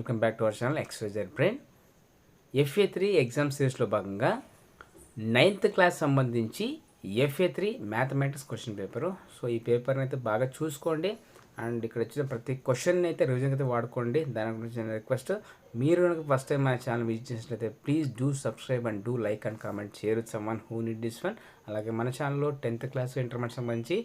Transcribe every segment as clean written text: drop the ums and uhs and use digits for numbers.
Welcome back to our channel XYZ brain. FA3 exam సిరీస్లో భాగంగా 9th class సంబంధించి FA3 mathematics question paper. So ఈ పేపర్ని అయితే బాగా చూసుకోండి అండ్ ఇక్కడ వచ్చిన ప్రతి క్వశ్చన్ అయితే రివిజన్ అయితే వాడుకోండి. దాని గురించి రిక్వెస్ట్, మీరు కనుక ఫస్ట్ టైం మా ఛానల్ విజిట్ చేసినట్లయితే please do subscribe and do like and comment, share with someone who need this one. అలాగే మన ఛానల్లో 10th క్లాస్ ఇంటర్మీడియట్ సంబంధించి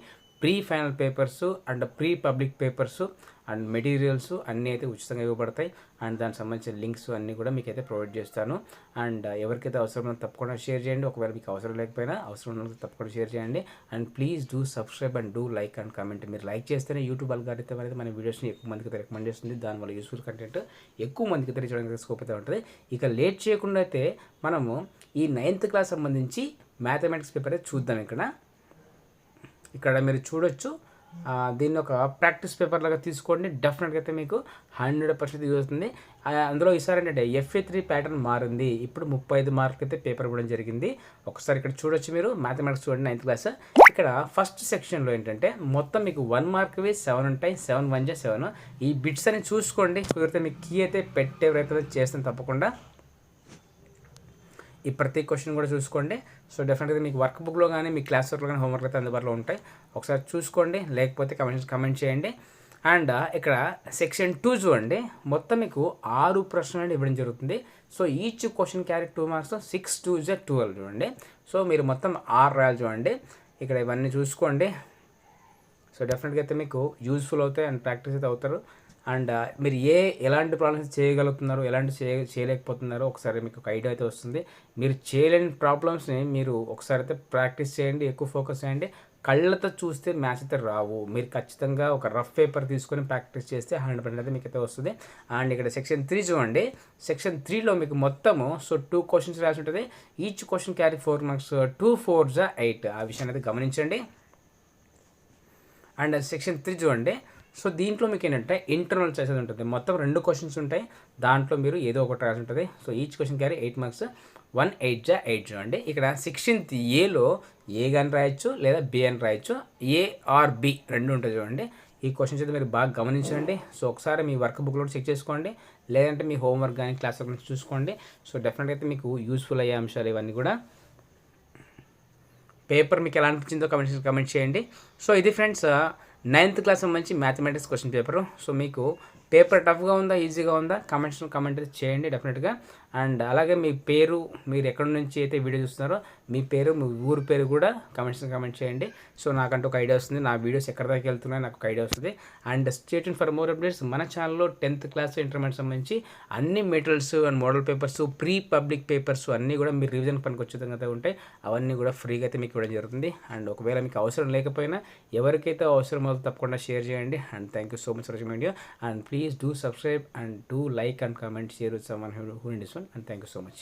pre final papers and pre public papers and materials అన్నీ అయితే ఉచితంగా ఇవ్వబడతాయి అండ్ దానికి సంబంధించిన లింక్స్ అన్నీ కూడా మీకు అయితే ప్రొవైడ్ చేస్తాను. అండ్ ఎవరికైతే అవసరమో తప్పకుండా షేర్ చేయండి. ఒకవేళ మీకు అవసరం లేకపోయినా అవసరం ఉన్నది తప్పకుండా షేర్ చేయండి. And please do subscribe and do like and comment. మీరు లైక్ చేస్తేనే యూట్యూబ్ అల్గారిథం అనేది మన వీడియోస్ని ఎక్కువ మందికి రికమెండ్ చేస్తుంది. దానివల్ల యూస్ఫుల్ కంటెంట్ ఎక్కువ మందికి తెలియజేయడానికి స్కోప్ అయితే ఉంటుంది. ఇక లేట్ చేయకుండా అయితే మనము ఈ 9th క్లాస్ సంబంధించి మ్యాథమెటిక్స్ పేపర్ అయితే చూద్దాం. ఇక్కడ మీరు చూడొచ్చు, దీన్ని ఒక ప్రాక్టీస్ పేపర్ లాగా తీసుకోండి. డెఫినెట్గా అయితే మీకు 100% యూజ్ అవుతుంది. అందులో ఈసారి ఏంటంటే FA3 ప్యాటర్న్ మారింది. ఇప్పుడు 35 మార్కులు అయితే పేపర్ ఇవ్వడం జరిగింది. ఒకసారి ఇక్కడ చూడొచ్చు, మీరు మ్యాథమెటిక్స్ చూడండి 9th క్లాస్. ఇక్కడ ఫస్ట్ సెక్షన్లో ఏంటంటే మొత్తం మీకు 1 మార్క్వి 7 ఉంటాయి. 7 1 జా 7. ఈ బిట్స్ అని చూసుకోండి. కుదిరితే మీకు కీ అయితే ఎవరైతే చేస్తాను తప్పకుండా ఈ ప్రతి క్వశ్చన్ కూడా చూసుకోండి. సో డెఫినెట్గా మీకు వర్క్ బుక్లో కానీ మీ క్లాస్ వర్క్లో కానీ హోంవర్క్ అయితే అందుబాటులో ఉంటాయి. ఒకసారి చూసుకోండి, లేకపోతే కమెంట్ చేయండి. అండ్ ఇక్కడ సెక్షన్ 2 చూడండి, మొత్తం మీకు 6 ప్రశ్నలు ఇవ్వడం జరుగుతుంది. So each question carry 2 marks. 6 2 జా 12 చూడండి. సో మీరు మొత్తం 6 రాయాలి చూడండి. ఇక్కడ ఇవన్నీ చూసుకోండి. సో డెఫినెట్గా అయితే మీకు యూజ్ఫుల్ అవుతాయి అండ్ ప్రాక్టీస్ అయితే అవుతారు. అండ్ మీరు ఎలాంటి ప్రాబ్లమ్స్ చేయగలుగుతున్నారు, ఎలాంటి చేయలేకపోతున్నారో ఒకసారి మీకు ఒక ఐడియా అయితే వస్తుంది. మీరు చేయలేని ప్రాబ్లమ్స్ని మీరు ఒకసారి అయితే ప్రాక్టీస్ చేయండి, ఎక్కువ ఫోకస్ చేయండి. కళ్ళతో చూస్తే మ్యాథ్స్ అయితే రావు. మీరు ఖచ్చితంగా ఒక రఫ్ పేపర్ తీసుకొని ప్రాక్టీస్ చేస్తే 100% అయితే మీకు అయితే వస్తుంది. అండ్ ఇక్కడ సెక్షన్ 3 చూడండి. సెక్షన్ 3లో మీకు మొత్తము 2 క్వశ్చన్స్ రాసి ఉంటుంది. Each question carry 4 marks. 2 4 జా 8. ఆ విషయాన్ని అయితే గమనించండి. అండ్ సెక్షన్ 3 చూడండి. సో దీంట్లో మీకు ఏంటంటే ఇంటర్నల్ చేసేది ఉంటుంది. మొత్తం 2 క్వశ్చన్స్ ఉంటాయి. దాంట్లో మీరు ఏదో ఒకటి రాసి ఉంటుంది. So each question carry 8 marks. 1 8 జా 8 చూడండి. ఇక్కడ 16th ఏలో ఏ కానీ రాయొచ్చు లేదా బి అని రాయొచ్చు. ఏ ఆర్ బి రెండు ఉంటుంది చూడండి. ఈ క్వశ్చన్స్ అయితే మీరు బాగా గమనించండి. సో ఒకసారి మీ వర్క్ బుక్లో చెక్ చేసుకోండి, లేదంటే మీ హోంవర్క్ కానీ క్లాస్ వర్క్ నుంచి చూసుకోండి. సో డెఫినెట్గా అయితే మీకు యూస్ఫుల్ అయ్యే అంశాలు ఇవన్నీ కూడా. పేపర్ మీకు ఎలా అనిపించిందో కమెంట్ చేయండి. సో ఇది ఫ్రెండ్స్ 9th క్లాస్ సంబంధించి మ్యాథమెటిక్స్ క్వశ్చన్ పేపరు. సో మీకు పేపర్ టఫ్గా ఉందా, ఈజీగా ఉందా, కమెంట్ చేయండి డెఫినెట్గా. అండ్ అలాగే మీ పేరు, మీరు ఎక్కడి నుంచి అయితే వీడియో చూస్తున్నారో మీ పేరు, మీ ఊరు పేరు కూడా కమెంట్ చేయండి. సో నాకంటూ ఒక ఐడియా వస్తుంది, నా వీడియోస్ ఎక్కడి దాకా వెళ్తున్నాయో నాకు ఒక ఐడియా వస్తుంది. And stay tune for more updates. మన ఛానల్లో 10th క్లాస్ ఇంటర్మీడియట్ సంబంధించి అన్ని materials and model papers, pre public papers అన్నీ కూడా మీరు రివిజన్ పనికి వచ్చే విధంగా ఉంటాయి. అవన్నీ కూడా ఫ్రీగా అయితే మీకు ఇవ్వడం జరుగుతుంది. అండ్ ఒకవేళ మీకు అవసరం లేకపోయినా ఎవరికైతే అవసరం అవుతుందో తప్పకుండా షేర్ చేయండి. And thank you so much for watching video. And please do subscribe and do like and comment, share with someone who needs one. And thank you so much.